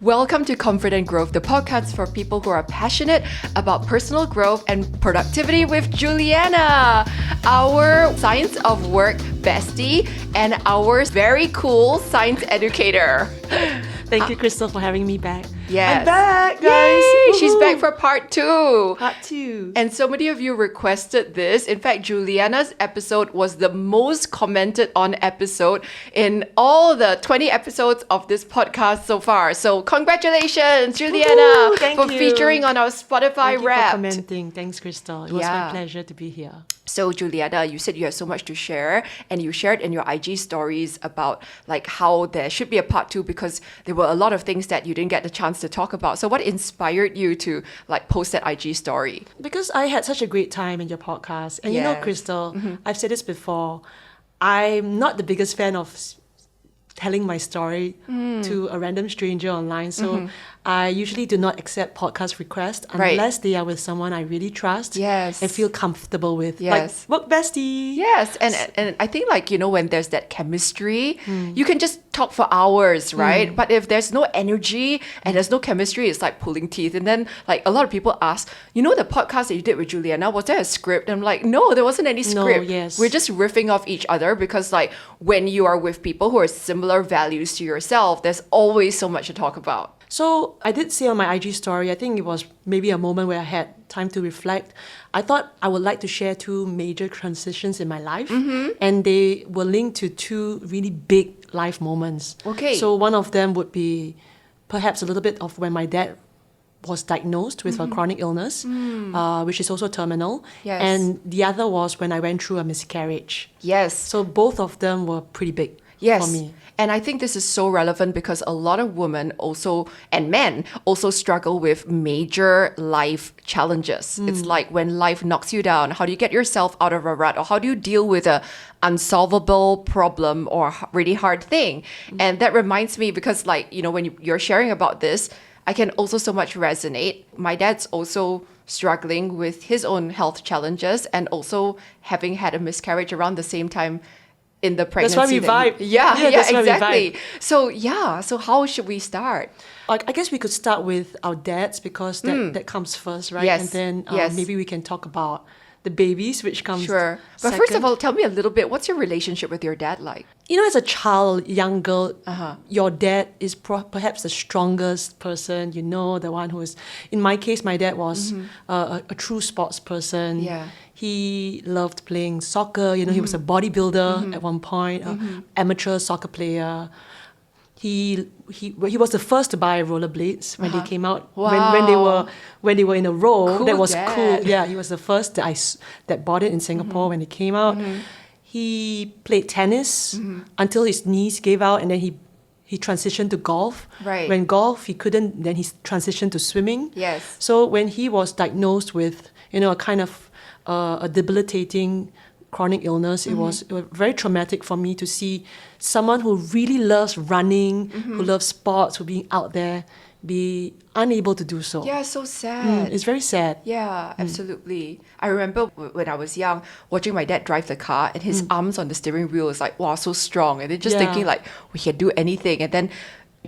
Welcome to Comfort and Growth, the podcast for people who are passionate about personal growth and productivity with Juliana, our science of work bestie and our very cool science educator. Thank you, Crystal, for having me back. Yes. I'm back, guys. Yay! Woohoo. She's back for part 2. Part 2. And so many of you requested this. In fact, Juliana's episode was the most commented on episode in all the 20 episodes of this podcast so far. So congratulations, Juliana, Woohoo, thank for you. featuring on our Spotify Thank you Wrapped. for commenting. Thanks, Crystal. It was my pleasure to be here. So Juliana, you said you have so much to share, and you shared in your IG stories about like how there should be a part 2 because there were a lot of things that you didn't get the chance to talk about. So what inspired you to like post that IG story? Because I had such a great time in your podcast. And you know, Yes. Crystal, I've said this before, I'm not the biggest fan of telling my story to a random stranger online. So I usually do not accept podcast requests unless they are with someone I really trust Yes. and feel comfortable with. Yes. Like, work bestie. Yes, and I think like, you know, when there's that chemistry, you can just talk for hours, right? But if there's no energy and there's no chemistry, it's like pulling teeth. And then like a lot of people ask, you know, the podcast that you did with Juliana, was there a script? I'm like, no, there wasn't any script. yes. We're just riffing off each other because like when you are with people who are similar values to yourself, there's always so much to talk about. So I did say on my IG story, I think it was maybe a moment where I had time to reflect. I thought I would like to share 2 major transitions in my life, and they were linked to 2 really big life moments. Okay. So one of them would be perhaps a little bit of when my dad was diagnosed with a chronic illness, which is also terminal. Yes. And the other was when I went through a miscarriage. Yes. So both of them were pretty big for me. And I think this is so relevant because a lot of women also, and men also struggle with major life challenges. It's like when life knocks you down, how do you get yourself out of a rut? Or how do you deal with a unsolvable problem or really hard thing? And that reminds me because like, you know, when you're sharing about this, I can also so much resonate. My dad's also struggling with his own health challenges and also having had a miscarriage around the same time in the pregnancy. That's why we that vibe. Yeah, that's why we exactly. vibe. So how should we start? I guess we could start with our dads because that comes first, right? Yes, And then yes. maybe we can talk about the babies, which comes Sure. But second. first of all, tell me a little bit, what's your relationship with your dad like? You know, as a child, young girl, your dad is perhaps the strongest person, you know, the one who is, in my case, my dad was a true sports person. Yeah. He loved playing soccer, you know, he was a bodybuilder at one point, amateur soccer player. He was the first to buy rollerblades when they came out. Wow. When they were in a row. Cool That was dad. cool. Yeah, he was the first that bought it in Singapore when they came out. He played tennis until his knees gave out, and then he transitioned to golf. Right. When golf he couldn't, then he transitioned to swimming. Yes. So when he was diagnosed with, you know, a kind of a debilitating chronic illness, it was very traumatic for me to see someone who really loves running, who loves sports, who being out there, be unable to do so. Yeah, so sad. It's very sad. Yeah, absolutely. I remember when I was young, watching my dad drive the car and his arms on the steering wheel was like, wow, so strong. And then just Yeah. thinking like, we can do anything. And then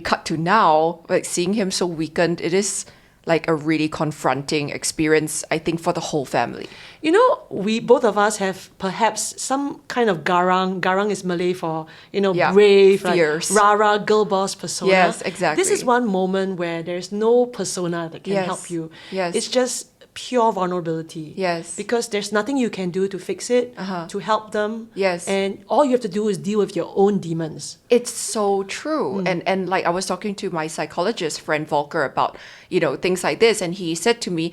cut to now, like seeing him so weakened, it is like a really confronting experience, I think, for the whole family. You know, we both of us have perhaps some kind of garang. Garang is Malay for, you know, Yeah, brave, fierce. like rara, girl boss persona. Yes, exactly. This is one moment where there's no persona that can Yes, help you. yes. It's just pure vulnerability. Yes. Because there's nothing you can do to fix it, to help them. Yes. And all you have to do is deal with your own demons. It's so true. And like I was talking to my psychologist friend Volker about, you know, things like this. And he said to me,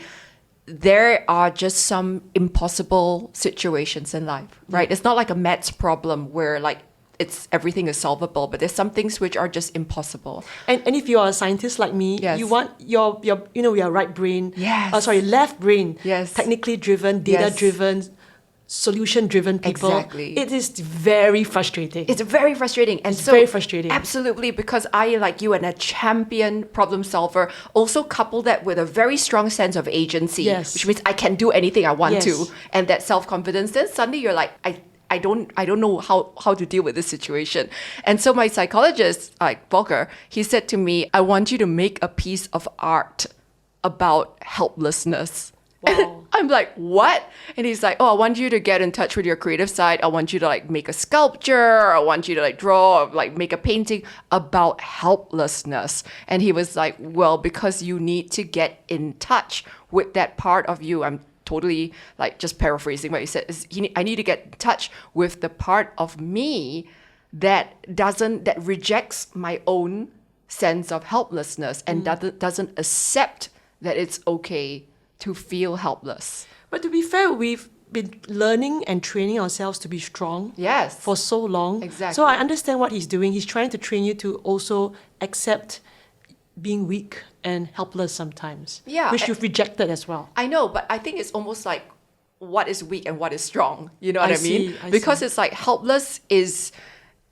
there are just some impossible situations in life, right? It's not like a maths problem where like everything is solvable, but there's some things which are just impossible. And if you are a scientist like me, Yes. you want your your right brain, Yes. left brain, Yes. technically driven, data driven, solution driven people. Exactly. It is very frustrating. It's very frustrating. And It's so very frustrating. Absolutely, because I, like you, and a champion problem solver, also couple that with a very strong sense of agency, Yes. which means I can do anything I want Yes. to. And that self-confidence, then suddenly you're like, I I don't know how to deal with this situation. And so my psychologist, like Volker, he said to me, I want you to make a piece of art about helplessness. Wow. I'm like, what? And he's like, oh, I want you to get in touch with your creative side. I want you to like make a sculpture. I want you to like draw or like make a painting about helplessness. And he was like, well, because you need to get in touch with that part of you. I'm totally like just paraphrasing what he said. I need to get in touch with the part of me that rejects my own sense of helplessness and doesn't accept that it's okay to feel helpless. But to be fair, we've been learning and training ourselves to be strong Yes. for so long. Exactly. So I understand what he's doing. He's trying to train you to also accept being weak and helpless sometimes. Yeah. Which you've rejected as well. I know, but I think it's almost like what is weak and what is strong. You know what I mean? I Because see. it's like helpless is,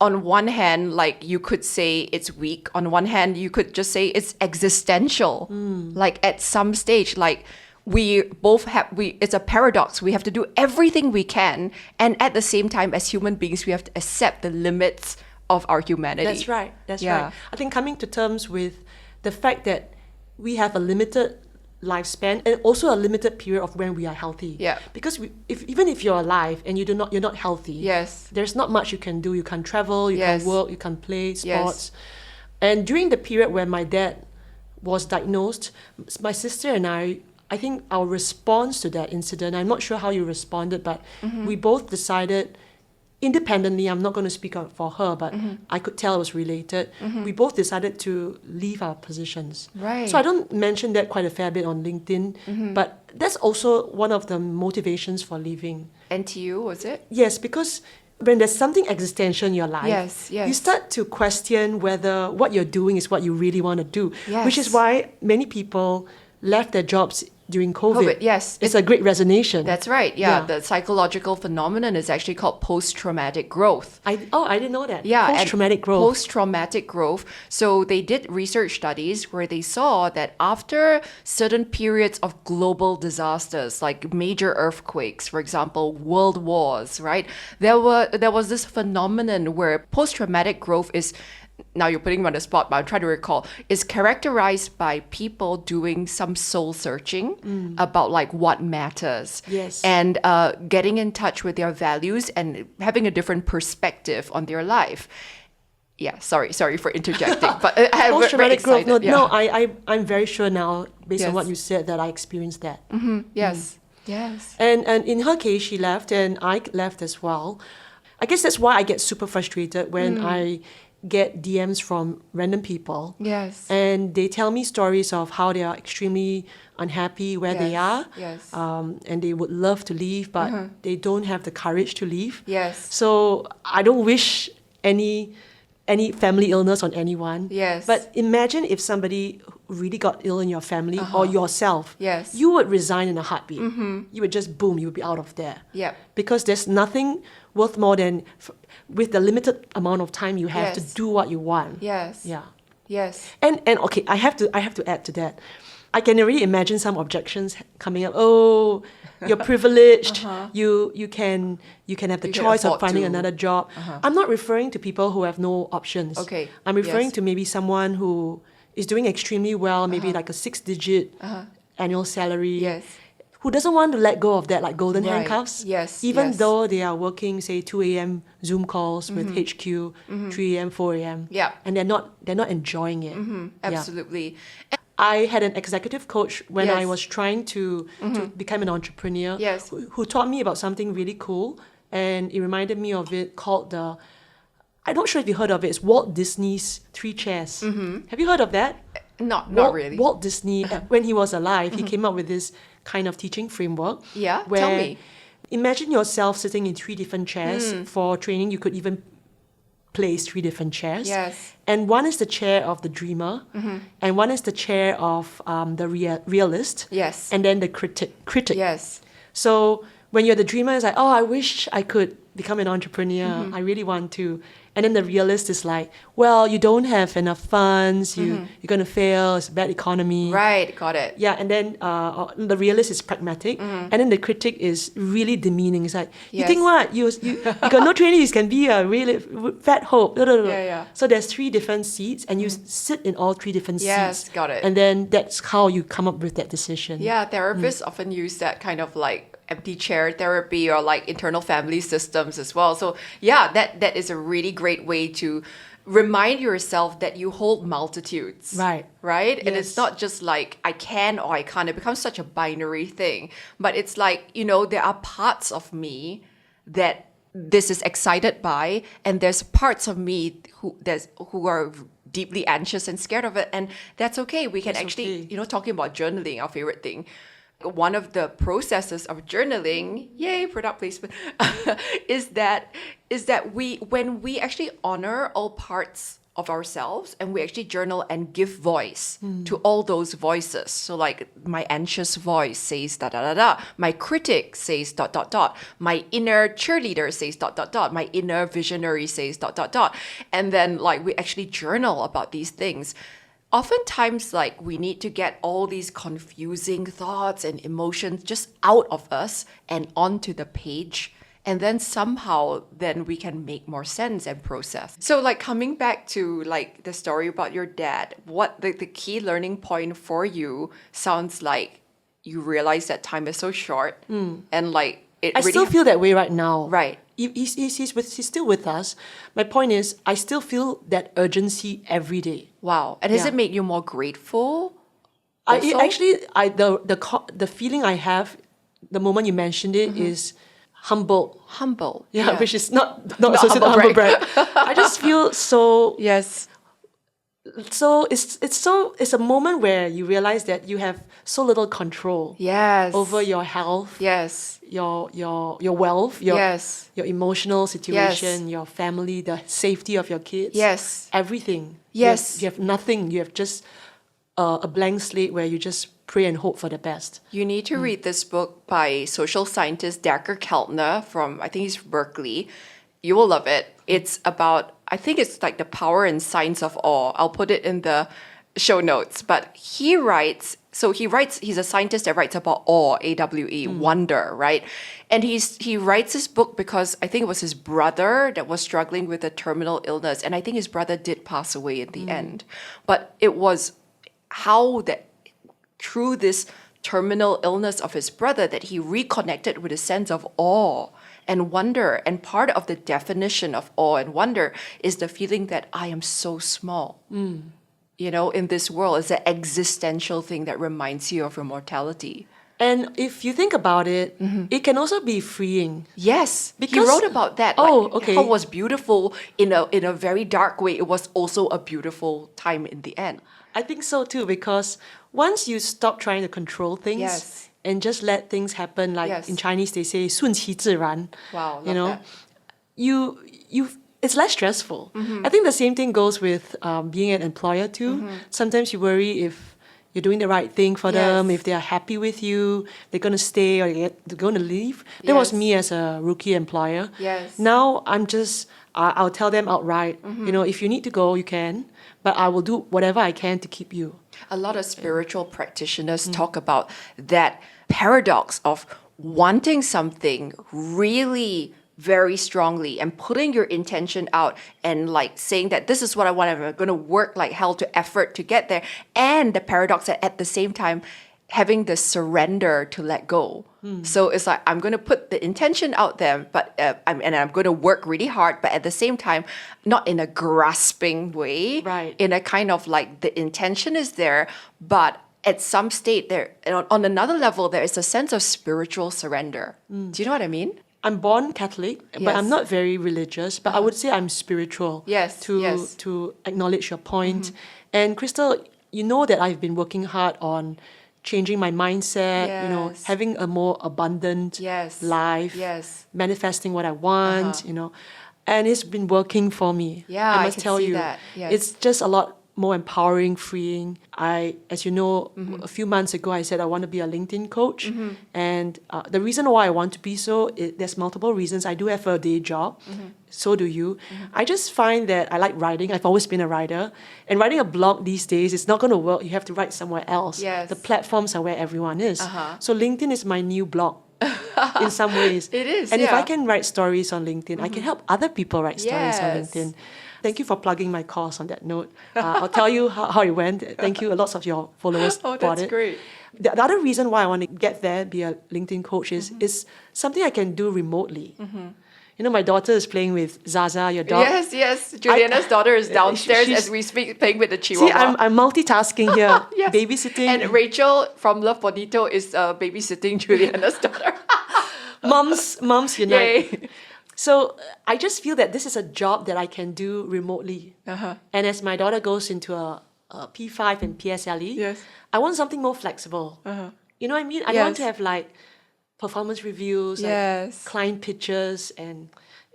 on one hand, like you could say it's weak. On one hand, you could just say it's existential. Like at some stage, like we both have, it's a paradox. We have to do everything we can. And at the same time, as human beings, we have to accept the limits of our humanity. That's right. That's Yeah. right. I think coming to terms with the fact that we have a limited lifespan and also a limited period of when we are healthy. Yeah. Because even if you're alive and you're not healthy, Yes. there's not much you can do. You can't travel, you Yes. can't work, you can't play Yes. sports. And during the period when my dad was diagnosed, my sister and I think our response to that incident, I'm not sure how you responded, but we both decided independently, I'm not going to speak out for her, but I could tell it was related. We both decided to leave our positions. Right. So I don't mention that quite a fair bit on LinkedIn, but that's also one of the motivations for leaving. NTU, was it? Yes, because when there's something existential in your life, Yes, yes. you start to question whether what you're doing is what you really want to do, which is Yes. why many people left their jobs during COVID. Yes. It's a great resignation. That's right. Yeah. The psychological phenomenon is actually called post-traumatic growth. I didn't know that. Yeah, and Post-traumatic growth. Post-traumatic growth. So they did research studies where they saw that after certain periods of global disasters, like major earthquakes, for example, world wars, right? There was this phenomenon where post-traumatic growth is, now you're putting me on the spot, but I'm trying to recall, is characterized by people doing some soul searching about like what matters. Yes. And getting in touch with their values and having a different perspective on their life. Yeah, sorry for interjecting, but I'm very Post-traumatic growth. excited. No, I'm very sure now, based on Yes. what you said, that I experienced that. Yes. Yes. And in her case, she left and I left as well. I guess that's why I get super frustrated when I get DMs from random people. Yes. And they tell me stories of how they are extremely unhappy where they are. Yes. And they would love to leave, but they don't have the courage to leave. Yes. So I don't wish any family illness on anyone. Yes. But imagine if somebody really got ill in your family or yourself. Yes. You would resign in a heartbeat. You would just boom, you would be out of there. Yep. Because there's nothing worth more than, with the limited amount of time you have to Yes. do what you want. Yes. Yeah. Yes. And okay, I have to add to that. I can already imagine some objections coming up. Oh, you're privileged. You can have the You can choice of afford finding to. another job. I'm not referring to people who have no options. Okay. I'm referring Yes. to maybe someone who is doing extremely well, maybe like a 6-digit annual salary. Yes. Who doesn't want to let go of that, like golden Right. handcuffs? Yes, Even yes. though they are working, say, 2 a.m. Zoom calls with HQ, 3 a.m., 4 a.m. Yeah. And they're not enjoying it. Yeah. Absolutely. I had an executive coach when I Yes. was trying to become an entrepreneur Yes. who taught me about something really cool. And it reminded me of it called I'm not sure if you heard of it. It's Walt Disney's 3 chairs. Have you heard of that? Not Walt, really. Walt Disney, when he was alive, he came up with this kind of teaching framework. Yeah? Where Tell me. Imagine yourself sitting in 3 different chairs. For training, you could even place 3 different chairs. Yes. And one is the chair of the dreamer, and one is the chair of the realist. Yes. And then the critic. Yes. So when you're the dreamer, it's like, oh, I wish I could become an entrepreneur. I really want to. And then the realist is like, well, you don't have enough funds. You're going to fail. It's a bad economy. Right, got it. Yeah, and then the realist is pragmatic, and then the critic is really demeaning. It's like, you think what? You got no training, you can be a really fat hope. Yeah. So there's 3 different seats, and you sit in all 3 different seats. Yes, got it. And then that's how you come up with that decision. Yeah, therapists often use that kind of like empty chair therapy or like internal family systems as well. So yeah, that is a really great way to remind yourself that you hold multitudes. Right. Right? And Yes. it's not just like I can or I can't. It becomes such a binary thing. But it's like, you know, there are parts of me that this is excited by, and there's parts of me who are deeply anxious and scared of it. And that's okay. We can That's actually, okay. you know, talking about journaling, our favorite thing. One of the processes of journaling, yay, product placement, is that when we actually honor all parts of ourselves and we actually journal and give voice to all those voices. So like my anxious voice says da da da da, my critic says dot dot dot, my inner cheerleader says dot dot dot, my inner visionary says dot dot dot, and then like we actually journal about these things. Oftentimes, like, we need to get all these confusing thoughts and emotions just out of us and onto the page. And then somehow, then we can make more sense and process. So, like, coming back to, like, the story about your dad, what the key learning point for you sounds like you realize that time is so short. And, like, it I really... still feel that way right now. Right. He's still with us. My point is, I still feel that urgency every day. Wow. And has Yeah. it made you more grateful? It also? actually, the feeling I have the moment you mentioned it is humble. Humble. Yeah, which is not associated with humble humble brag. I just feel so. Yes. So it's a moment where you realize that you have so little control Yes. over your health, Yes. your wealth, your Yes. your emotional situation, your family, the safety of your kids. Yes. Everything. Yes. You have nothing. You have just a blank slate where you just pray and hope for the best. You need to read this book by social scientist Dacher Keltner from, I think he's Berkeley. You will love it. It's about, I think it's like the power and science of awe. I'll put it in the show notes. But he's a scientist that writes about awe, A-W-E, wonder, right? And he writes this book because I think it was his brother that was struggling with a terminal illness. And I think his brother did pass away in the end. But it was how that through this terminal illness of his brother that he reconnected with a sense of awe and wonder. And part of the definition of awe and wonder is the feeling that I am so small. You know, in this world, it's an existential thing that reminds you of your mortality. And if you think about it, it can also be freeing. Yes, he Because- wrote about that. Oh, like, okay. How it was beautiful in a very dark way. It was also a beautiful time in the end. I think so too, because once you stop trying to control things Yes. and just let things happen, like Yes. in Chinese they say 顺其自然. Wow, you love know, that. you it's less stressful. I think the same thing goes with being an employer too. Sometimes you worry if you're doing the right thing for them, Yes. if they are happy with you, they're going to stay or they're going to leave. That was Yes. me as a rookie employer. Yes. Now I'm just, I'll tell them outright, you know, if you need to go, you can, but I will do whatever I can to keep you. A lot of spiritual practitioners talk about that paradox of wanting something really very strongly and putting your intention out and like saying that this is what I want, I'm going to work like hell to effort to get there. And the paradox that at the same time, having the surrender to let go. So it's like, I'm going to put the intention out there, but I'm going to work really hard, but at the same time, not in a grasping way, Right. in a kind of like the intention is there, but at some state there, on another level, there is a sense of spiritual surrender. Do you know what I mean? I'm born Catholic, but I'm Yes. not very religious, but I would say I'm spiritual. Yes, To yes. to acknowledge your point. And Crystal, you know that I've been working hard on changing my mindset, you know, Yes. having a more abundant Yes. life, Yes. manifesting what I want, you know. And it's been working for me. Yeah, I I must can tell see you. that. Yes. It's just a lot more empowering, freeing. As you know, a few months ago, I said I want to be a LinkedIn coach. And the reason why I want to be so, there's multiple reasons. I do have a day job. So do you. I just find that I like writing. I've always been a writer. And writing a blog these days is not going to work. You have to write somewhere else. Yes. The platforms are where everyone is. So LinkedIn is my new blog. In some ways. It is, And if yeah. I can write stories on LinkedIn, I can help other people write stories on Yes. LinkedIn. Thank you for plugging my course on that note. I'll tell you how it went. Thank you. Lots of your followers Oh, bought that's it. great. The other reason why I want to get there, be a LinkedIn coach, is something I can do remotely. You know, my daughter is playing with Zaza, your dog. Yes. Juliana's daughter is downstairs she's- as we speak, playing with the Chihuahua. See, I'm multitasking here. Yes. Babysitting. And Rachel from Love Bonito is babysitting Juliana's daughter. Mums unite. Yay. So I just feel that this is a job that I can do remotely. And as my daughter goes into a P5 and PSLE, Yes. I want something more flexible. You know what I mean? I don't want to Yes. have like performance reviews, Yes. like client pitches, and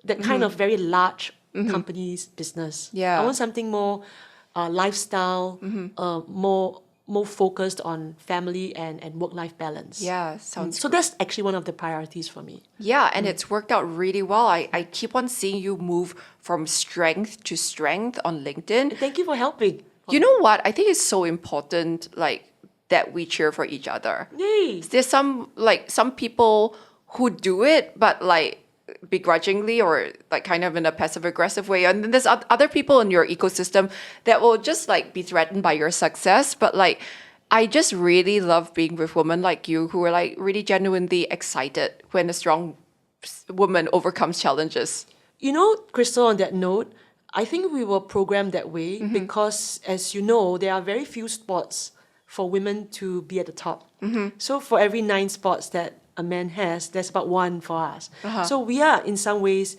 that kind of very large company's business. Yeah. I want something more lifestyle, more focused on family and work-life balance. Yeah, sounds So that's actually one of the priorities for me. Yeah, and it's worked out really well. I keep on seeing you move from strength to strength on LinkedIn. Thank you for helping. You know what? I think it's so important, like, that we cheer for each other. Yay. There's some people who do it, but like begrudgingly or like kind of in a passive aggressive way. And then there's other people in your ecosystem that will just like be threatened by your success. But like, I just really love being with women like you who are like really genuinely excited when a strong woman overcomes challenges. You know, Crystal, on that note, I think we were programmed that way because, as you know, there are very few spots for women to be at the top. So for every 9 spots that a man has, there's about 1 for us. So we are, in some ways,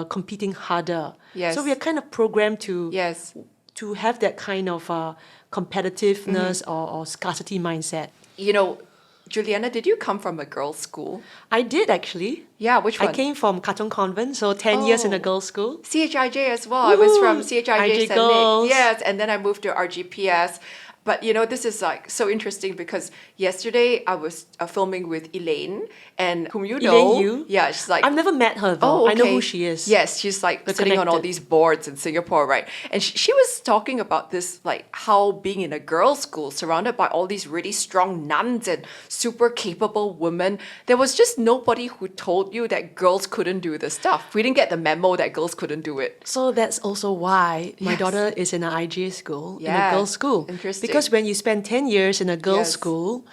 competing harder. Yes. So we are kind of programmed to Yes. to have that kind of competitiveness or scarcity mindset. You know, Juliana, did you come from a girls' school? I did actually. Yeah, which one? I came from Katong Convent, so 10 years in a Oh. girls' school. CHIJ as well. I was from Woo! CHIJ IJ St. girls. Nick. Yes, and then I moved to RGPS. But you know, this is like so interesting because yesterday I was filming with Elaine, and whom you know. Elaine Yu? Yeah, she's like. I've never met her though. Oh, I know okay. who she is. Yes, she's like We're sitting on all connected. these boards in Singapore, right? And she was talking about this, like how being in a girls' school surrounded by all these really strong nuns and super capable women, there was just nobody who told you that girls couldn't do this stuff. We didn't get the memo that girls couldn't do it. So that's also why my Yes. daughter is in an IJ school, in a Yeah, girls' school. interesting. Because when you spend 10 years in a girls' Yes. school,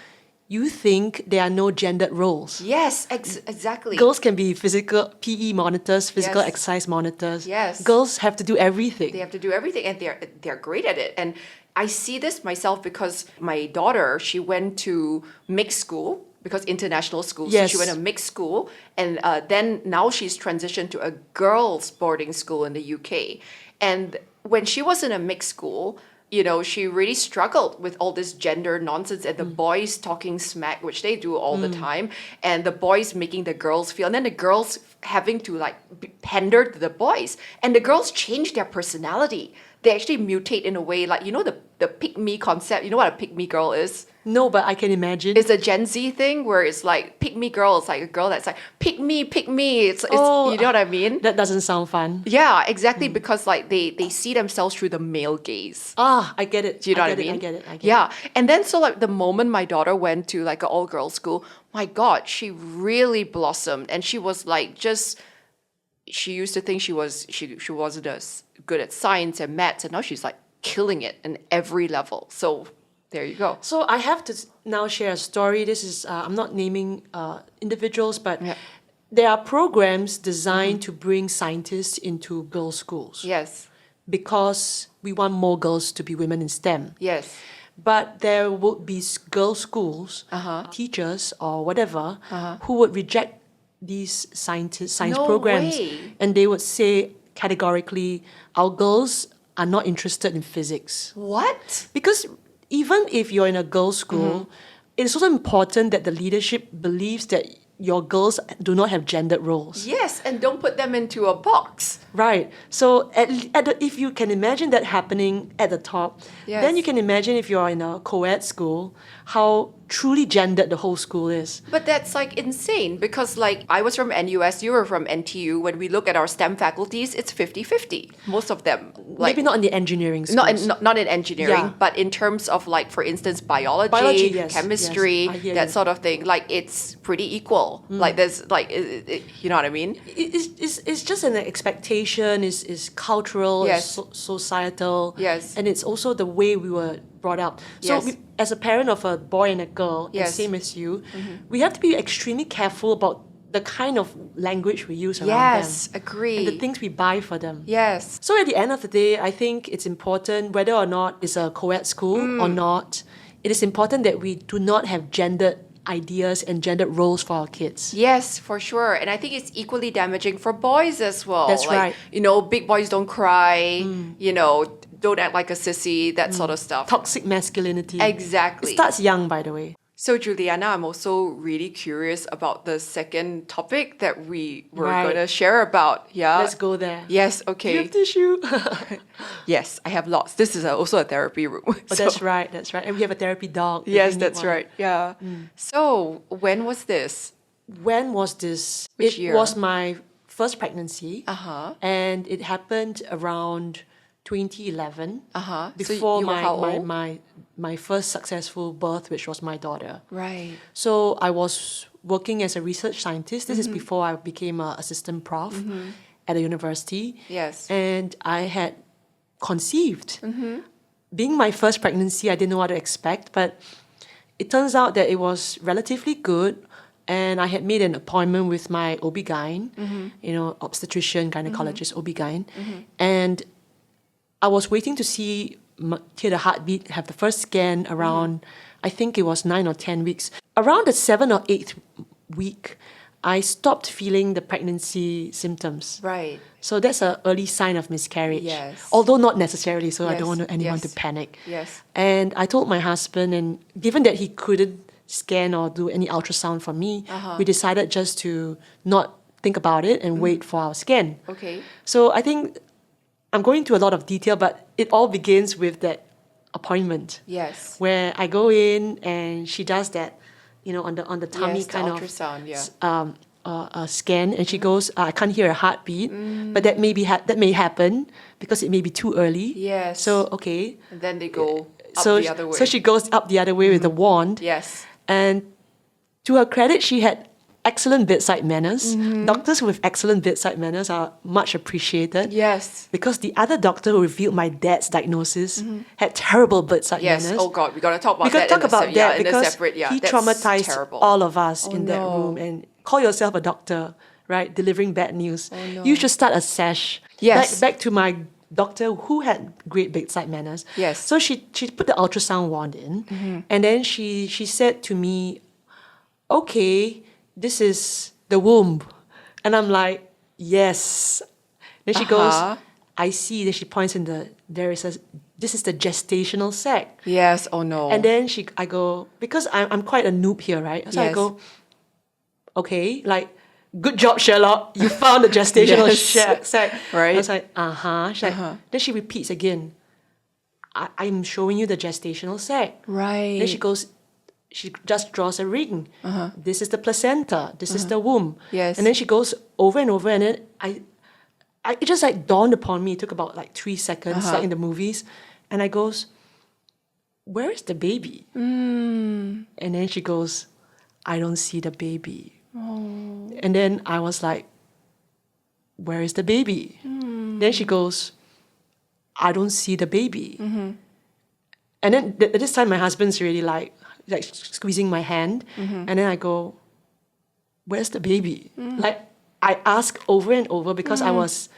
you think there are no gendered roles. Yes, exactly. Girls can be physical PE monitors, physical Yes. exercise monitors. Yes. Girls have to do everything. They have to do everything, and they're great at it. And I see this myself because my daughter, she went to mixed school because international school. Yes. So she went to mixed school, and then now she's transitioned to a girls' boarding school in the UK. And when she was in a mixed school, you know, she really struggled with all this gender nonsense and the boys talking smack, which they do all the time, and the boys making the girls feel, and then the girls having to like pander to the boys, and the girls change their personality. They actually mutate in a way, like, you know, the pick me concept. You know what a pick me girl is? No, but I can imagine. It's a Gen Z thing where it's like pick me girl. It's like a girl that's like pick me. It's Oh, you know what I mean? That doesn't sound fun. Yeah, exactly. Because like they see themselves through the male gaze. Ah, I get it. Do you know what I get it, mean? I get it. I get it. Yeah. And then so like the moment my daughter went to like an all girls school, my God, she really blossomed. And she was like she used to think she wasn't as good at science and maths, and now she's like killing it in every level. So there you go. So I have to now share a story. This is, I'm not naming individuals, but Yeah. there are programs designed to bring scientists into girls' schools Yes. because we want more girls to be women in STEM. Yes. But there would be girls' schools, teachers or whatever, who would reject these science No programs. way. And they would say categorically, our girls are not interested in physics. What? Because even if you're in a girls' school, it's also important that the leadership believes that your girls do not have gendered roles. Yes, and don't put them into a box. Right. So if you can imagine that happening at the top, Yes. then you can imagine if you're in a co-ed school, how truly gendered the whole school is. But that's like insane because like I was from NUS, you were from NTU. When we look at our STEM faculties, it's 50-50. Most of them. Like, Maybe not in the engineering schools. not in engineering, Yeah. but in terms of like, for instance, biology, Biology, yes, chemistry, yes, I hear that you. sort of thing. Like it's pretty equal. Like there's like, you know what I mean? It's just an expectation, is cultural, Yes. it's societal. Yes. And it's also the way we were brought up. So Yes. as a parent of a boy and a girl, and Yes. same as you, we have to be extremely careful about the kind of language we use around Yes, them. agree. And the things we buy for them. Yes. So at the end of the day, I think it's important, whether or not it's a co-ed school or not, it is important that we do not have gendered ideas and gendered roles for our kids. Yes, for sure. And I think it's equally damaging for boys as well. That's like, right. You know, big boys don't cry, you know, don't act like a sissy, that sort of stuff. Toxic masculinity. Exactly. It starts young, by the way. So, Juliana, I'm also really curious about the second topic that we were Right. going to share about. Yeah. Let's go there. Yes, Do okay. you have tissue? Yes, I have lots. This is also a therapy room. Oh, So- that's right. And we have a therapy dog. if Yes, we need that's one. right. Yeah. So, when was this? When was this? Which it year? was my first pregnancy. Uh-huh. And it happened around 2011. Uh-huh. So Before you were how old? my first successful birth, which was my daughter. Right. So I was working as a research scientist. This is Mm-hmm. before I became an assistant prof at a university. Yes. And I had conceived. Mm-hmm. Being my first pregnancy, I didn't know what to expect, but it turns out that it was relatively good. And I had made an appointment with my OB-GYN, obstetrician, gynecologist, OB-GYN. And I was waiting to hear the heartbeat, have the first scan around, I think it was 9 or 10 weeks. Around the 7th or 8th week, I stopped feeling the pregnancy symptoms. Right. So that's an early sign of miscarriage. Yes. Although not necessarily, so I Yes, don't want anyone yes. to panic. Yes. And I told my husband, and given that he couldn't scan or do any ultrasound for me, we decided just to not think about it and wait for our scan. Okay. So I think I'm going into a lot of detail, but it all begins with that appointment Yes. where I go in and she does that, on the tummy Yes, the kind of ultrasound, yeah. scan, and she goes, I can't hear a heartbeat, but that may happen because it may be too early. Yes. So okay. And then they go up So the other way. so she goes up the other way with the wand. Yes. And to her credit, she had excellent bedside manners. Doctors with excellent bedside manners are much appreciated. Yes. Because the other doctor who revealed my dad's diagnosis had terrible bedside Yes. manners. Oh God, we gotta talk about We that. can talk about that in a because separate, he that's traumatized terrible. all of us Oh, in that no. room. And call yourself a doctor, right? Delivering bad news. Oh, no. You should start a sesh. Yes. Back to my doctor who had great bedside manners. Yes. So she put the ultrasound wand in, and then she said to me, "Okay, this is the womb," and I'm like, "Yes." Then she goes, "I see." Then she points in this is the gestational sac. Yes. Oh no. And then I go, because I'm quite a noob here, right? So I Yes. go, okay, like, good job, Sherlock. You found the gestational Yes. sac. Right. I was like, uh-huh. She's like, then she repeats again, I'm showing you the gestational sac. Right. Then she just draws a ring. This is the placenta. This is the womb. Yes. And then she goes over and over, and then it just like dawned upon me. It took about like 3 seconds, like in the movies. And I goes, where is the baby? And then she goes, I don't see the baby. And then I was like, where is the baby? Then she goes, I don't see the baby. And then at this time, my husband's really like squeezing my hand. And then I go, where's the baby? Like, I ask over and over because I was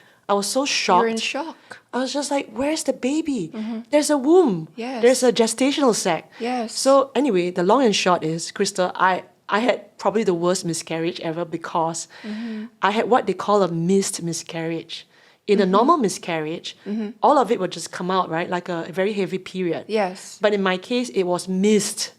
so shocked. You're in shock. I was just like, where's the baby? There's a womb. Yes. There's a gestational sac. Yes. So anyway, the long and short is, Krista, I had probably the worst miscarriage ever because I had what they call a missed miscarriage. In a normal miscarriage, all of it would just come out, right? Like a very heavy period. Yes. But in my case, it was missed.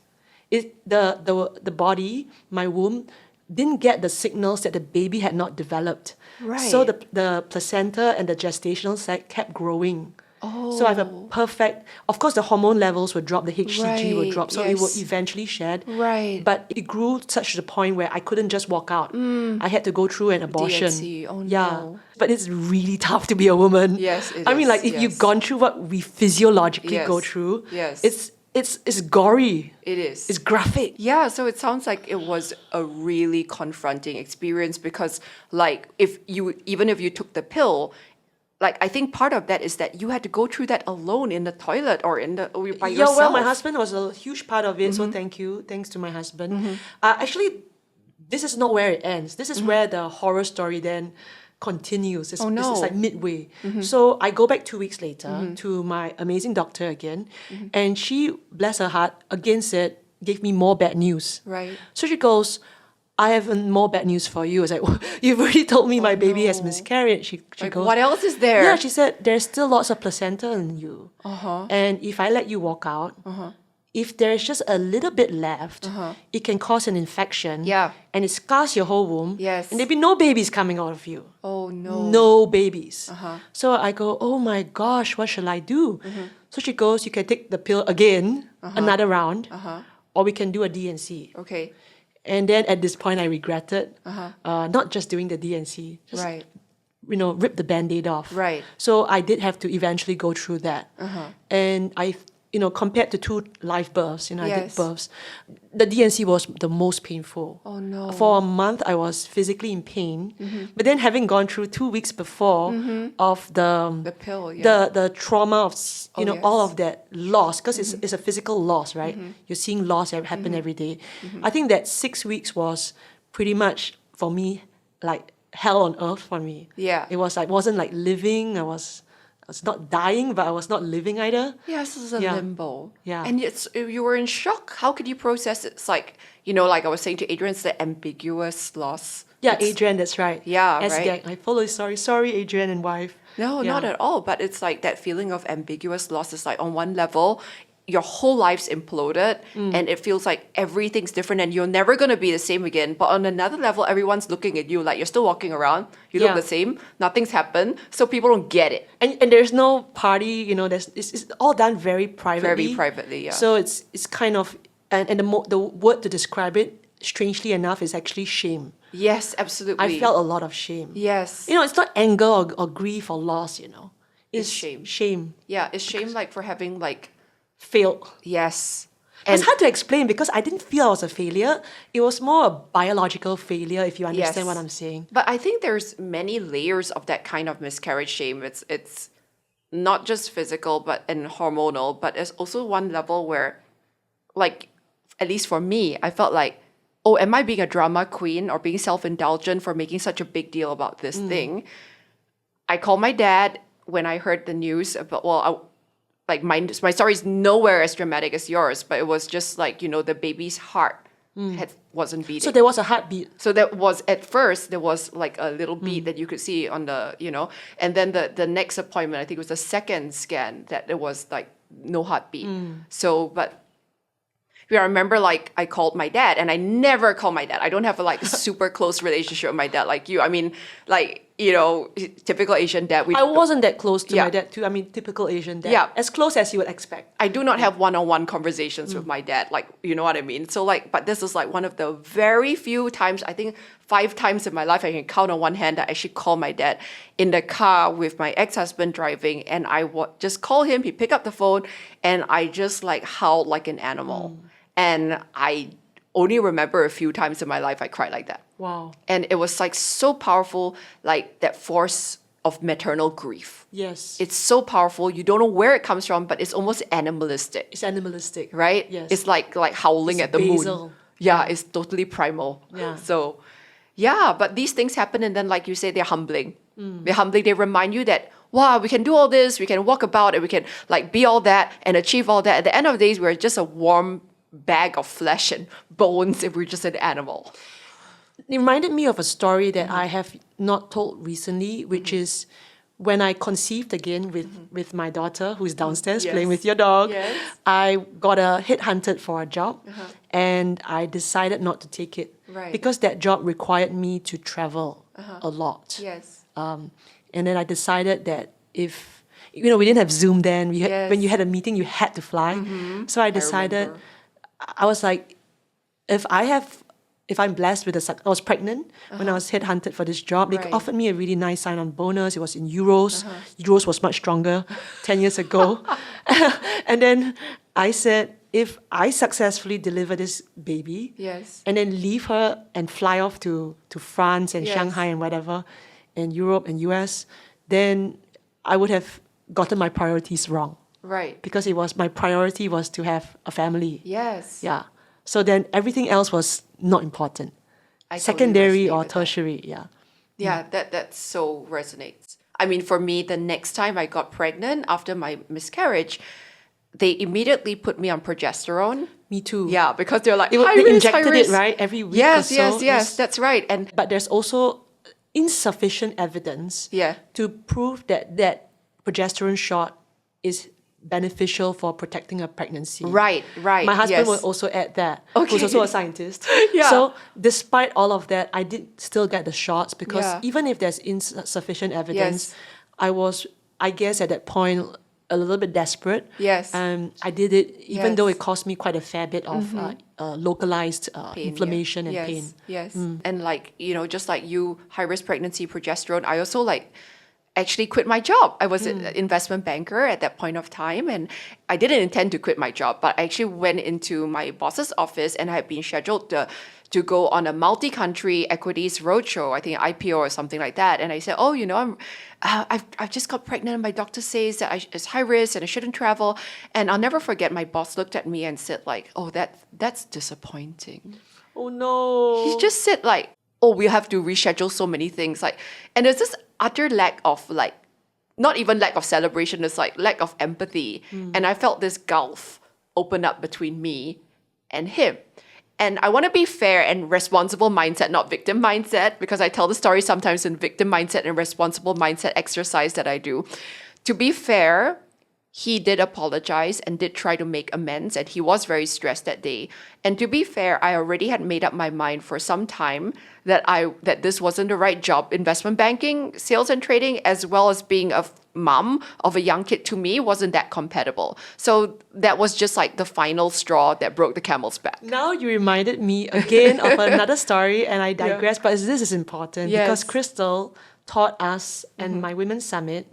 The body, my womb, didn't get the signals that the baby had not developed. Right. So the placenta and the gestational sac kept growing. So I have a perfect, of course the hormone levels would drop, the HCG would Right, drop, so it would yes. eventually shed. Right. But it grew such to the point where I couldn't just walk out. I had to go through an abortion. DNC, oh Yeah. no. But it's really tough to be a woman. Yes, it I mean, is, like if yes. you've gone through what we physiologically Yes, go through, yes. it's gory. It is. It's graphic. Yeah, so it sounds like it was a really confronting experience because, like, even if you took the pill, like, I think part of that is that you had to go through that alone in the toilet or by Yeah, yourself. well, my husband was a huge part of it, so thank you. Thanks to my husband. Actually, this is not where it ends. This is where the horror story then continues. It's like midway. So I go back 2 weeks later to my amazing doctor again, and she, bless her heart, again said, gave me more bad news. Right. So she goes, I have more bad news for you. I was like, well, you've already told me my baby has miscarried. She Like, goes, what else is there? yeah, she said, there's still lots of placenta in you. And if I let you walk out, if there's just a little bit left, it can cause an infection. Yeah. And it scars your whole womb. Yes. And there'll be no babies coming out of you. Oh, no. No babies. So I go, oh my gosh, what shall I do? So she goes, you can take the pill again, another round, or we can do a DNC. Okay. And then at this point, I regretted not just doing the DNC, just Right. Rip the Band-Aid off. Right. So I did have to eventually go through that. And I, compared to 2 live births, I did Yes. births, the DNC was the most painful. Oh, no. For a month, I was physically in pain. But then having gone through 2 weeks before of The pill, yeah. the trauma of, yes. all of that loss, because it's a physical loss, right? You're seeing loss happen every day. I think that 6 weeks was pretty much, for me, like hell on earth for me. Yeah. It was like, wasn't like living. I was not dying, but I was not living either. Yes, this is a Yeah. limbo. Yeah. And you were in shock. How could you process it? It's like, like I was saying to Adrian, it's the ambiguous loss. Yeah, Adrian, that's right. Yeah, As right. gang, I follow. Sorry, Adrian and wife. No, Yeah. not at all. But it's like that feeling of ambiguous loss is like on one level, your whole life's imploded and it feels like everything's different and you're never going to be the same again. But on another level, everyone's looking at you like you're still walking around. You Yeah. look the same. Nothing's happened. So people don't get it. And there's no party, it's all done very privately. Very privately, yeah. So it's kind of, and the word to describe it, strangely enough, is actually shame. Yes, absolutely. I felt a lot of shame. Yes. It's not anger or grief or loss, It's shame. Shame. Yeah, it's shame like for having like, Failed. yes. It's hard to explain because I didn't feel I was a failure. It was more a biological failure, if you understand what I'm saying. But I think there's many layers of that kind of miscarriage shame. It's not just physical and hormonal, but there's also one level where, like, at least for me, I felt like, oh, am I being a drama queen or being self-indulgent for making such a big deal about this thing? I called my dad when I heard the news about, my story is nowhere as dramatic as yours, but it was just like, the baby's heart wasn't beating. So there was a heartbeat. So that was, at first, there was like a little beat that you could see on the, and then the next appointment, I think it was the second scan, that there was like no heartbeat. So, but I remember like I called my dad, and I never call my dad. I don't have a super close relationship with my dad like you. I mean, typical Asian dad. I wasn't that close to Yeah. my dad too. I mean, typical Asian dad. Yeah. As close as you would expect. I do not have one-on-one conversations with my dad, like, you know what I mean? So but this is like one of the very few times, I think 5 times in my life I can count on one hand that I actually call my dad in the car with my ex-husband driving, and I would just call him, he'd pick up the phone, and I just like howled like an animal. And I only remember a few times in my life I cried like that. Wow. And it was like so powerful, like that force of maternal grief. Yes. It's so powerful. You don't know where it comes from, but it's almost animalistic. It's animalistic. Right? Yes. It's like howling It's at the basal. moon. Yeah, it's totally primal. Yeah. So, yeah, but these things happen, and then like you say, they're humbling. They're humbling. They remind you that, wow, we can do all this, we can walk about, and we can like be all that and achieve all that. At the end of the day, we're just a warm bag of flesh and bones if we're just an animal. It reminded me of a story that I have not told recently, which is when I conceived again with my daughter, who's downstairs Yes. playing with your dog. Yes. I got headhunted for a job, and I decided not to take it. Right. because that job required me to travel a lot. Yes. And then I decided that if, we didn't have Zoom then. When you had a meeting, you had to fly. So I decided, remember. I was like, if I'm blessed with I was pregnant when I was headhunted for this job. They Right. offered me a really nice sign-on bonus. It was in euros. Euros was much stronger 10 years ago. And then I said, if I successfully deliver this baby Yes. and then leave her and fly off to France and Yes. Shanghai and whatever, and Europe and US, then I would have gotten my priorities wrong. Right. Because my priority was to have a family. Yes. Yeah. So then everything else was not important. I totally Secondary resonate or with that. tertiary, yeah. Yeah, that so resonates. I mean, for me, the next time I got pregnant after my miscarriage, they immediately put me on progesterone. Me too. Yeah, because they're like, They high injected risk, high it, risk. right, every week Yes, or so. yes, It yes, was- that's right. And But there's also insufficient evidence Yeah. to prove that progesterone shot is beneficial for protecting a pregnancy. right. My husband yes. will also add that, Okay. who's also a scientist. Yeah. So despite all of that, I did still get the shots because Yeah. even if there's insufficient evidence, Yes. I was, I guess at that point, a little bit desperate. Yes. I did it even though Yes. it cost me quite a fair bit of localized Pain, inflammation and yes, pain. Yes. And like, just like you, high risk pregnancy, progesterone, I also actually quit my job. I was an investment banker at that point of time, and I didn't intend to quit my job, but I actually went into my boss's office and I had been scheduled to go on a multi-country equities roadshow, I think IPO or something like that. And I said, I've just got pregnant and my doctor says that it's high risk and I shouldn't travel. And I'll never forget, my boss looked at me and said that's disappointing. Oh no. He just said we have to reschedule so many things. And there's this utter lack of not even lack of celebration, it's lack of empathy. And I felt this gulf open up between me and him. And I want to be fair and responsible mindset, not victim mindset, because I tell the story sometimes in victim mindset and responsible mindset exercise that I do. To be fair, he did apologize and did try to make amends, and he was very stressed that day. And to be fair, I already had made up my mind for some time that this wasn't the right job. Investment banking, sales and trading, as well as being a mom of a young kid, to me wasn't that compatible. So that was just the final straw that broke the camel's back. Now you reminded me again of another story, and I digress, but this is important because Yes. Crystal taught us and my Women's Summit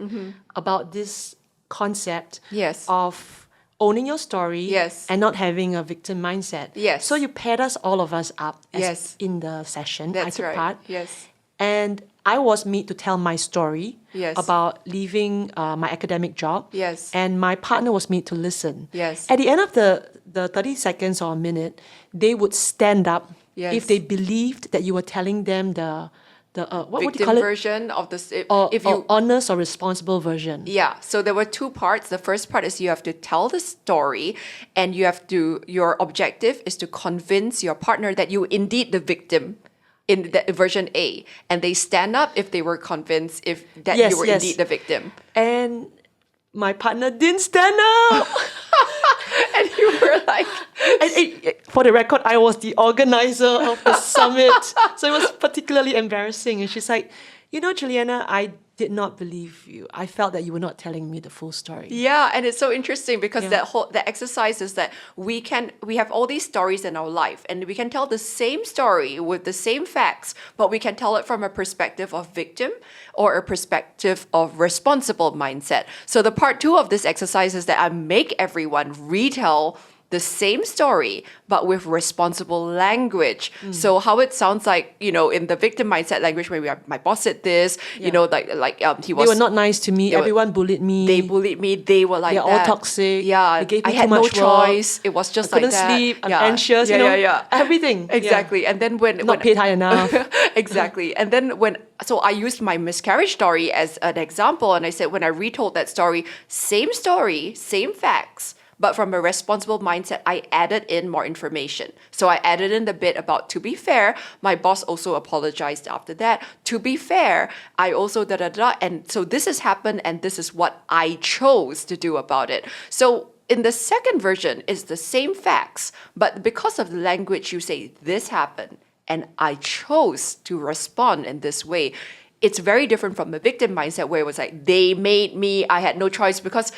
about this concept Yes. of owning your story Yes. and not having a victim mindset. Yes. So you paired all of us up Yes. in the session. That's I took right. part. Yes. And I was made to tell my story Yes. about leaving my academic job. Yes. And my partner was made to listen. Yes. At the end of the 30 seconds or a minute, they would stand up Yes. if they believed that you were telling them the what would you Victim call it? version of this. Or If you honest or responsible version. Yeah, so there were two parts. The first part is you have to tell the story, and your objective is to convince your partner that you indeed the victim in the version A, and they stand up if they were convinced that Yes, you were yes. indeed the victim. And my partner didn't stand up. And you were like, For the record, I was the organizer of the summit. So it was particularly embarrassing. And she's like, Juliana, I did not believe you. I felt that you were not telling me the full story. yeah, and it's so interesting because Yeah. that exercise is that we have all these stories in our life, and we can tell the same story with the same facts, but we can tell it from a perspective of victim or a perspective of responsible mindset. So the part 2 of this exercise is that I make everyone retell the same story, but with responsible language. So how it sounds like, in the victim mindset language, when my boss said this, he was. They were not nice to me. Everyone bullied me. They bullied me. They were like They're that. all toxic. Yeah, They gave me I had too no much work. choice. It was just I couldn't like that. sleep. I'm Yeah. anxious. Yeah. Everything. Yeah. Exactly. And then when Not paid high enough. exactly. And then so I used my miscarriage story as an example, and I said when I retold that story, same facts. But from a responsible mindset, I added in more information. So I added in the bit about, to be fair, my boss also apologized after that. To be fair, I also And so this has happened, and this is what I chose to do about it. So in the second version, it's the same facts, but because of the language, you say, this happened. and I chose to respond in this way. It's very different from the victim mindset where it was like, they made me, I had no choice, because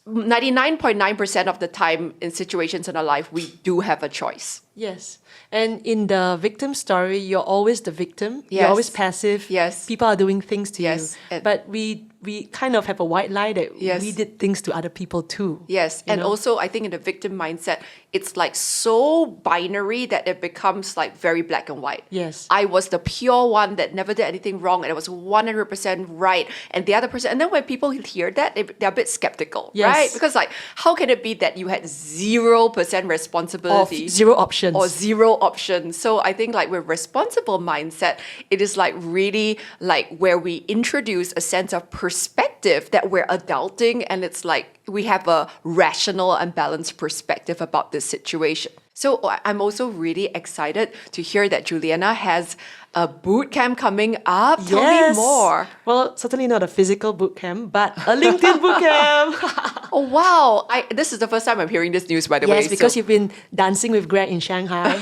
99.9% of the time in situations in our life, we do have a choice. Yes. And in the victim story, you're always the victim. Yes. You're always passive. Yes. People are doing things to Yes. you. But we kind of have a white lie that Yes. we did things to other people too. Yes. You And know? also, I think in the victim mindset, it's like so binary that it becomes like very black and white. Yes. I was the pure one that never did anything wrong and it was 100% right. And the other person, and then when people hear that, they're a bit skeptical, Yes. right? Because like, how can it be that you had 0% responsibility? Of zero options. Or zero options. So I think like with responsible mindset, it is like really like where we introduce a sense of perspective that we're adulting, and it's like we have a rational and balanced perspective about this situation. So I'm also really excited to hear that Juliana has a boot camp coming up. Tell me more. Well, certainly not a physical boot camp, but a LinkedIn boot camp. Oh, wow. This is the first time I'm hearing this news, by the way. Yes, because So- you've been dancing with Greg in Shanghai.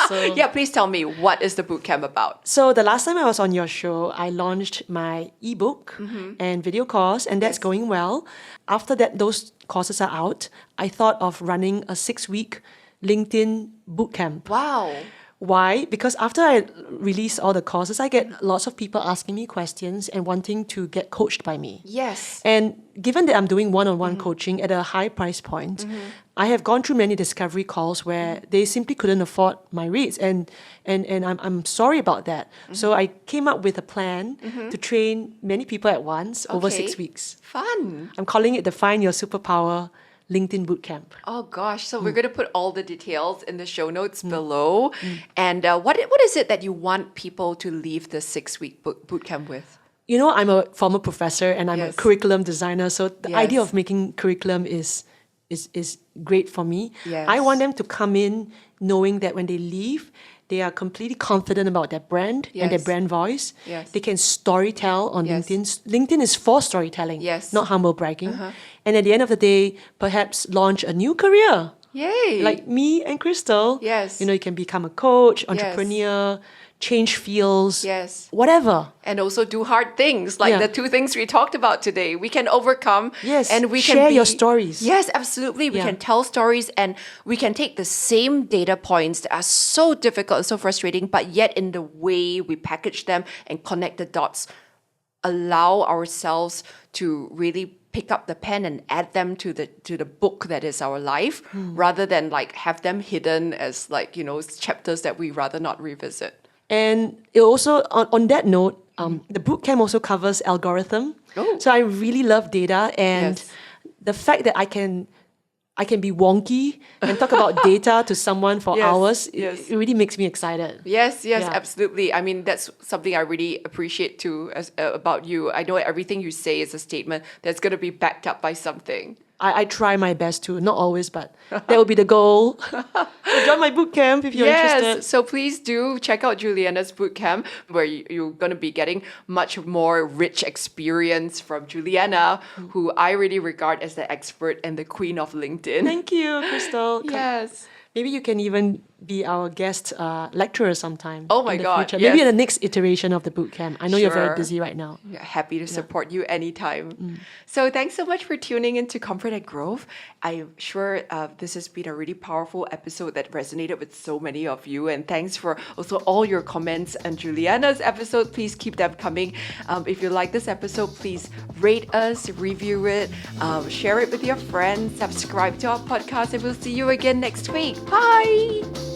So, yeah, please tell me, what is the boot camp about? So the last time I was on your show, I launched my ebook and video course, and that's going well. After that, those courses are out, I thought of running a 6-week LinkedIn bootcamp. Wow. Why? Because after I release all the courses, I get lots of people asking me questions and wanting to get coached by me. Yes. And given that I'm doing one-on-one coaching at a high price point, I have gone through many discovery calls where they simply couldn't afford my rates, and I'm sorry about that. So I came up with a plan to train many people at once over Okay. 6 weeks. Fun. I'm calling it the Find Your Superpower LinkedIn Bootcamp. Oh gosh, so we're going to put all the details in the show notes below. And what is it that you want people to leave the 6-week bootcamp with? You know, I'm a former professor and I'm a Yes. curriculum designer, so the Yes. idea of making curriculum is great for me. Yes. I want them to come in knowing that when they leave, they are completely confident about their brand and their Yes. brand voice. Yes. They can storytell on Yes. LinkedIn. LinkedIn is for storytelling, Yes. not humble bragging. And at the end of the day, perhaps launch a new career. Yay. Like me and Crystal. Yes. You know, you can become a coach, entrepreneur, change fields, Yes. whatever. And also do hard things, like Yeah. the 2 things we talked about today. We can overcome. Yes, And we share can your stories. Yes, absolutely. We Yeah. can tell stories, and we can take the same data points that are so difficult and so frustrating, but yet in the way we package them and connect the dots, allow ourselves to really pick up the pen and add them to the book that is our life, rather than like have them hidden as like, chapters that we rather not revisit. And it also, on that note, the bootcamp also covers algorithm. Oh. So I really love data, and Yes. the fact that I can be wonky and talk about data to someone for Yes, hours, yes. it really makes me excited. Yes, Yeah. absolutely. I mean, that's something I really appreciate too about you. I know everything you say is a statement that's going to be backed up by something. I try my best to, not always, but that will be the goal. So join my bootcamp if you're interested. So please do check out Juliana's bootcamp, where you're going to be getting much more rich experience from Juliana, who I really regard as the expert and the queen of LinkedIn. Thank you, Crystal. Yes. Maybe you can even be our guest lecturer sometime. Oh my in the God, future. Maybe yes. in the next iteration of the bootcamp. I know you're very Sure. busy right now. Yeah, happy to support you anytime. So thanks so much for tuning into Comfort and Growth. I'm sure this has been a really powerful episode that resonated with so many of you. And thanks for also all your comments on Juliana's episode. Please keep them coming. If you like this episode, please rate us, review it, share it with your friends, subscribe to our podcast, and we'll see you again next week. Bye!